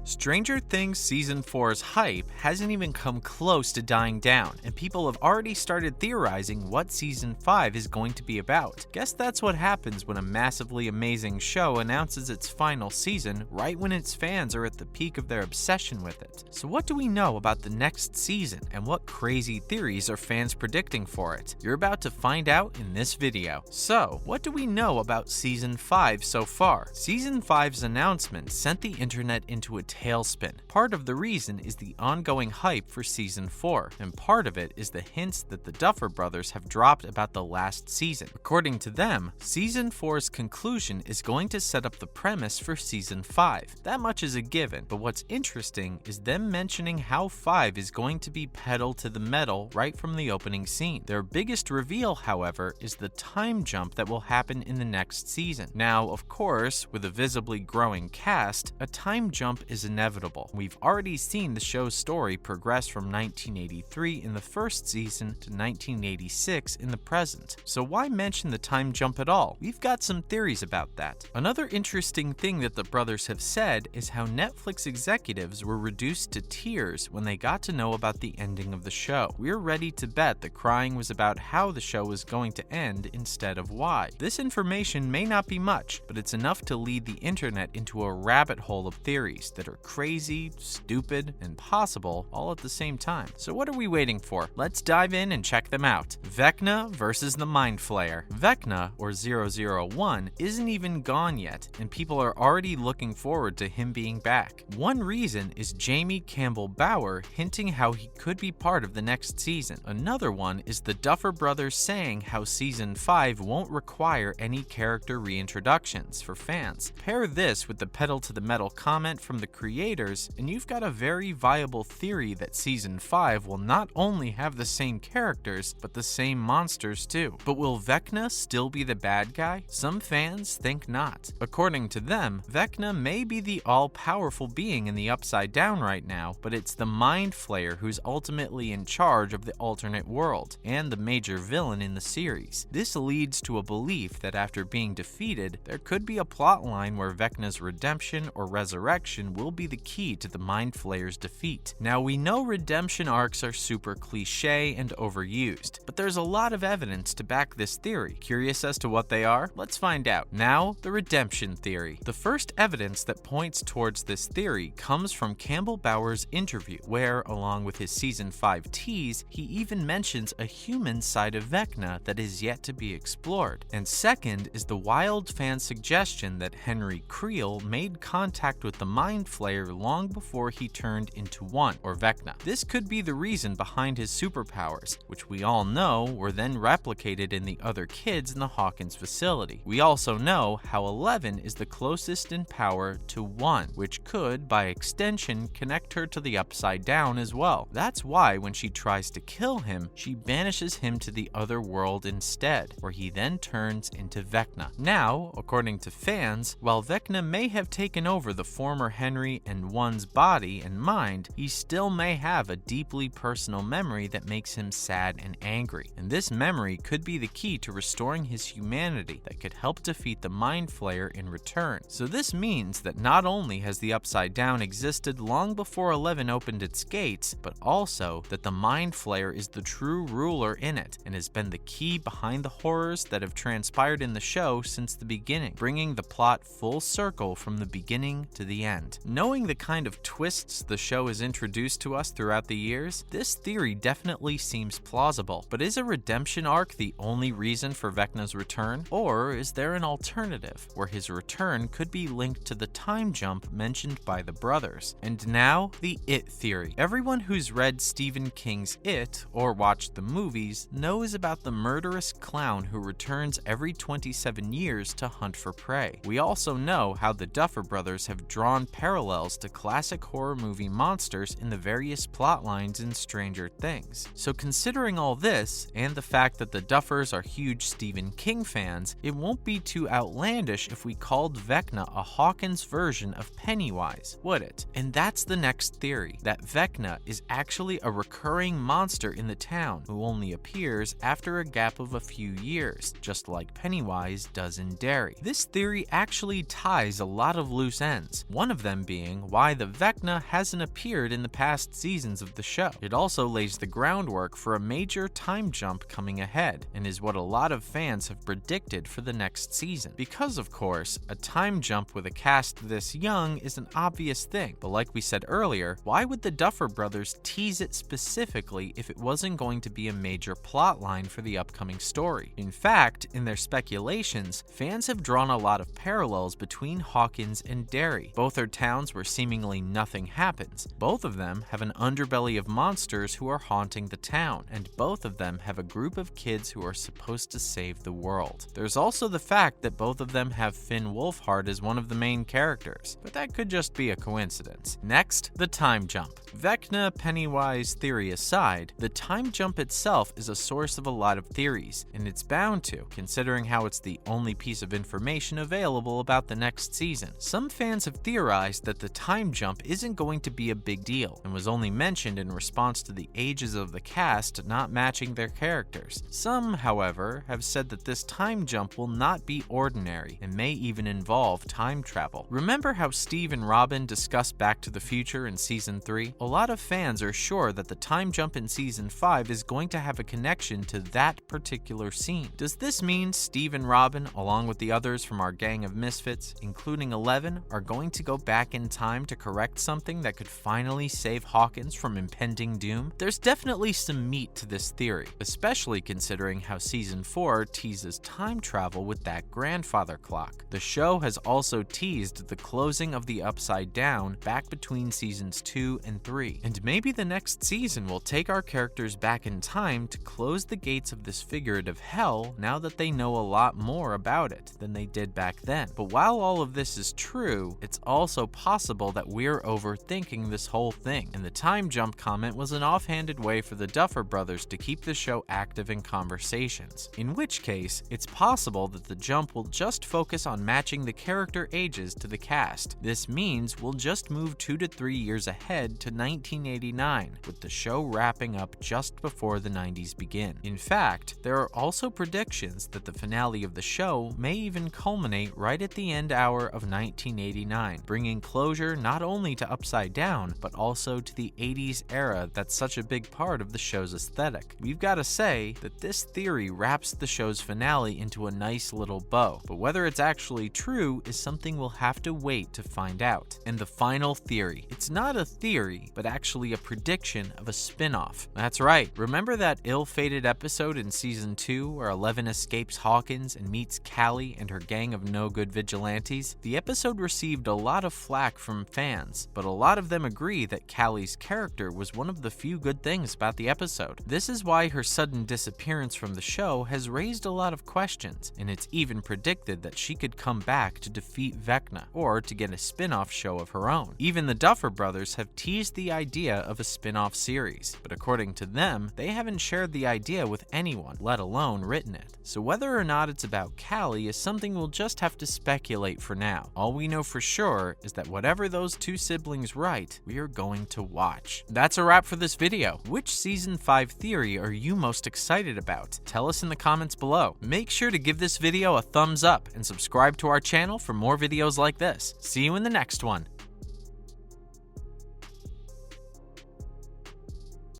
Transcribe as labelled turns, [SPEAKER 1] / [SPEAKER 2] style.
[SPEAKER 1] Stranger Things Season 4's hype hasn't even come close to dying down, and people have already started theorizing what Season 5 is going to be about. Guess that's what happens when a massively amazing show announces its final season right when its fans are at the peak of their obsession with it. So what do we know about the next season, and what crazy theories are fans predicting for it? You're about to find out in this video. So, what do we know about Season 5 so far? Season 5's announcement sent the internet into a tailspin. Part of the reason is the ongoing hype for Season 4, and part of it is the hints that the Duffer Brothers have dropped about the last season. According to them, Season 4's conclusion is going to set up the premise for Season 5. That much is a given, but what's interesting is them mentioning how 5 is going to be pedal to the metal right from the opening scene. Their biggest reveal, however, is the time jump that will happen in the next season. Now, of course, with a visibly growing cast, a time jump is inevitable. We've already seen the show's story progress from 1983 in the first season to 1986 in the present. So why mention the time jump at all? We've got some theories about that. Another interesting thing that the brothers have said is how Netflix executives were reduced to tears when they got to know about the ending of the show. We're ready to bet the crying was about how the show was going to end instead of why. This information may not be much, but it's enough to lead the internet into a rabbit hole of theories that are crazy, stupid, and possible all at the same time. So what are we waiting for? Let's dive in and check them out. Vecna versus the Mind Flayer. Vecna, or 001, isn't even gone yet, and people are already looking forward to him being back. One reason is Jamie Campbell Bower hinting how he could be part of the next season. Another one is the Duffer Brothers saying how Season 5 won't require any character reintroductions for fans. Pair this with the pedal to the metal comment from the creators, and you've got a very viable theory that Season 5 will not only have the same characters, but the same monsters too. But will Vecna still be the bad guy? Some fans think not. According to them, Vecna may be the all-powerful being in the Upside Down right now, but it's the Mind Flayer who's ultimately in charge of the alternate world, and the major villain in the series. This leads to a belief that after being defeated, there could be a plotline where Vecna's redemption or resurrection will be the key to the Mind Flayer's defeat. Now, we know redemption arcs are super cliche and overused, but there's a lot of evidence to back this theory. Curious as to what they are? Let's find out. Now, the redemption theory. The first evidence that points towards this theory comes from Campbell Bower's interview, where, along with his Season 5 tease, he even mentions a human side of Vecna that is yet to be explored. And second is the wild fan suggestion that Henry Creel made contact with the Mind Flayer long before he turned into one, or Vecna. This could be the reason behind his superpowers, which we all know were then replicated in the other kids in the Hawkins facility. We also know how 11 is the closest in power to 1, which could, by extension, connect her to the Upside Down as well. That's why when she tries to kill him, she banishes him to the other world instead, where he then turns into Vecna. Now, according to fans, while Vecna may have taken over the former Henry and 1's body and mind, he still may have a deeply personal memory that makes him sad and angry. And this memory could be the key to restoring his humanity that could help defeat the Mind Flayer in return. So this means that not only has the Upside Down existed long before 11 opened its gates, but also that the Mind Flayer is the true ruler in it and has been the key behind the horrors that have transpired in the show since the beginning, bringing the plot full circle from the beginning to the end. Knowing the kind of twists the show has introduced to us throughout the years, this theory definitely seems plausible. But is a redemption arc the only reason for Vecna's return? Or is there an alternative where his return could be linked to the time jump mentioned by the brothers? And now, the It theory. Everyone who's read Stephen King's It or watched the movies knows about the murderous clown who returns every 27 years to hunt for prey. We also know how the Duffer Brothers have drawn parallels to classic horror movie monsters in the various plot lines in Stranger Things. So considering all this, and the fact that the Duffers are huge Stephen King fans, it won't be too outlandish if we called Vecna a Hawkins version of Pennywise, would it? And that's the next theory, that Vecna is actually a recurring monster in the town who only appears after a gap of a few years, just like Pennywise does in Derry. This theory actually ties a lot of loose ends, one of them being being why the Vecna hasn't appeared in the past seasons of the show. It also lays the groundwork for a major time jump coming ahead, and is what a lot of fans have predicted for the next season. Because, of course, a time jump with a cast this young is an obvious thing, but like we said earlier, why would the Duffer Brothers tease it specifically if it wasn't going to be a major plotline for the upcoming story? In fact, in their speculations, fans have drawn a lot of parallels between Hawkins and Derry. Both are towns where seemingly nothing happens. Both of them have an underbelly of monsters who are haunting the town, and both of them have a group of kids who are supposed to save the world. There's also the fact that both of them have Finn Wolfhard as one of the main characters, but that could just be a coincidence. Next, the time jump. Vecna Pennywise theory aside, the time jump itself is a source of a lot of theories, and it's bound to, considering how it's the only piece of information available about the next season. Some fans have theorized that the time jump isn't going to be a big deal, and was only mentioned in response to the ages of the cast not matching their characters. Some, however, have said that this time jump will not be ordinary, and may even involve time travel. Remember how Steve and Robin discussed Back to the Future in Season 3? A lot of fans are sure that the time jump in Season 5 is going to have a connection to that particular scene. Does this mean Steve and Robin, along with the others from our gang of misfits, including Eleven, are going to go back in time to correct something that could finally save Hawkins from impending doom? There's definitely some meat to this theory, especially considering how Season 4 teases time travel with that grandfather clock. The show has also teased the closing of the Upside Down back between Seasons 2 and 3, and maybe the next season will take our characters back in time to close the gates of this figurative hell now that they know a lot more about it than they did back then. But while all of this is true, it's also possible that we're overthinking this whole thing, and the time jump comment was an offhanded way for the Duffer Brothers to keep the show active in conversations, in which case it's possible that the jump will just focus on matching the character ages to the cast. This means we'll just move 2 to 3 years ahead to 1989, with the show wrapping up just before the 90s begin. In fact, there are also predictions that the finale of the show may even culminate right at the end hour of 1989, bringing closure not only to Upside Down, but also to the 80s era that's such a big part of the show's aesthetic. We've got to say that this theory wraps the show's finale into a nice little bow, but whether it's actually true is something we'll have to wait to find out. And the final theory. It's not a theory, but actually a prediction of a spin-off. That's right, remember that ill-fated episode in Season 2 where Eleven escapes Hawkins and meets Callie and her gang of no-good vigilantes? The episode received a lot of flack from fans, but a lot of them agree that Callie's character was one of the few good things about the episode. This is why her sudden disappearance from the show has raised a lot of questions, and it's even predicted that she could come back to defeat Vecna, or to get a spin-off show of her own. Even the Duffer Brothers have teased the idea of a spin-off series, but according to them, they haven't shared the idea with anyone, let alone written it. So whether or not it's about Callie is something we'll just have to speculate for now. All we know for sure is that whatever those two siblings write, we are going to watch. That's a wrap for this video. Which Season 5 theory are you most excited about? Tell us in the comments below. Make sure to give this video a thumbs up and subscribe to our channel for more videos like this. See you in the next one.